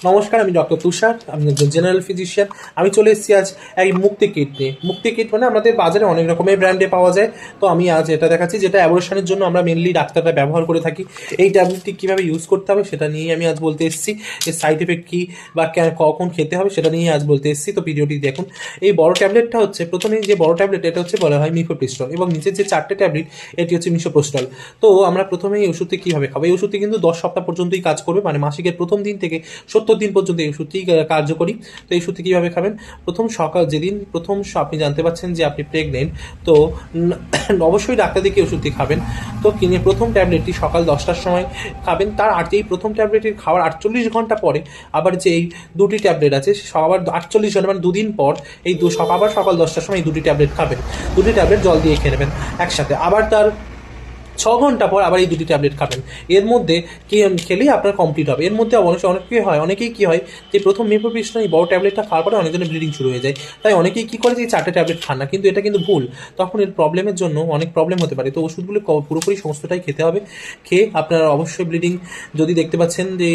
নমস্কার, আমি ডক্টর তুষার, আমি একজন জেনারেল ফিজিশিয়ান। আমি চলে এসেছি আজ এই মুক্তি কিট নিয়ে। মুক্তি কিট মানে আমাদের বাজারে অনেক রকমের ব্র্যান্ডে পাওয়া যায়। তো আমি আজ এটা দেখাচ্ছি যেটা অ্যাবর্শনের জন্য আমরা মেনলি ডাক্তাররা ব্যবহার করে থাকি। এই ট্যাবলেটটি কীভাবে ইউজ করতে হবে সেটা নিয়েই আমি আজ বলতে এসেছি। এর সাইড এফেক্ট কী বা কখন খেতে হবে সেটা নিয়েই আজ বলতে এসেছি। তো ভিডিওটি দেখুন। এই বড় ট্যাবলেটটা হচ্ছে, প্রথমেই যে বড় ট্যাবলেট এটা হচ্ছে বলা হয় মিফোপ্রিস্টল, এবং নিচের যে 4টে ট্যাবলেট এটি হচ্ছে মিসোপ্রোস্টল। তো আমরা প্রথমেই এই ওষুধটি কীভাবে খাবো? এই ওষুধটি কিন্তু 10 সপ্তাহ পর্যন্তই কাজ করবে, মানে মাসিকের প্রথম দিন থেকে 70 দিন পর্যন্ত এই ওষুধটি কার্যকরী। তো এই ওষুধটি কীভাবে খাবেন? যেদিন প্রথম আপনি জানতে পারছেন যে আপনি প্রেগনেন্ট, তো অবশ্যই ডাক্তার দেখে ওষুধটি খাবেন। তো কিনে প্রথম ট্যাবলেটটি সকাল 10টার সময় খাবেন। তার এই প্রথম ট্যাবলেটটির খাওয়ার 48 ঘন্টা পরে আবার যে এই দুটি ট্যাবলেট আছে, আবার 48 ঘন্টা মানে দুদিন পর এই আবার সকাল 10টার সময় এই দুটি ট্যাবলেট খাবেন। দুটি ট্যাবলেট জল দিয়ে খেয়ে নেবেন একসাথে। আবার তার 6 ঘন্টা পর আবার এই দুটি ট্যাবলেট খাবেন। এর মধ্যে কি খেলেই আপনার কমপ্লিট হবে। এর মধ্যে অনেকেই কী হয় যে প্রথম মিফোপ্রিস্টল এই বড় ট্যাবলেটটা খাওয়ার পরে অনেকজনের ব্লিডিং শুরু হয়ে যায়। তাই অনেকেই কী করে যে এই 4টে ট্যাবলেট খান না, কিন্তু এটা কিন্তু ভুল। তখন এর প্রবলেমের জন্য অনেক প্রবলেম হতে পারে। তো ওষুধগুলো পুরোপুরি সমস্তটাই খেতে হবে। খেয়ে আপনারা অবশ্যই ব্লিডিং যদি দেখতে পাচ্ছেন যে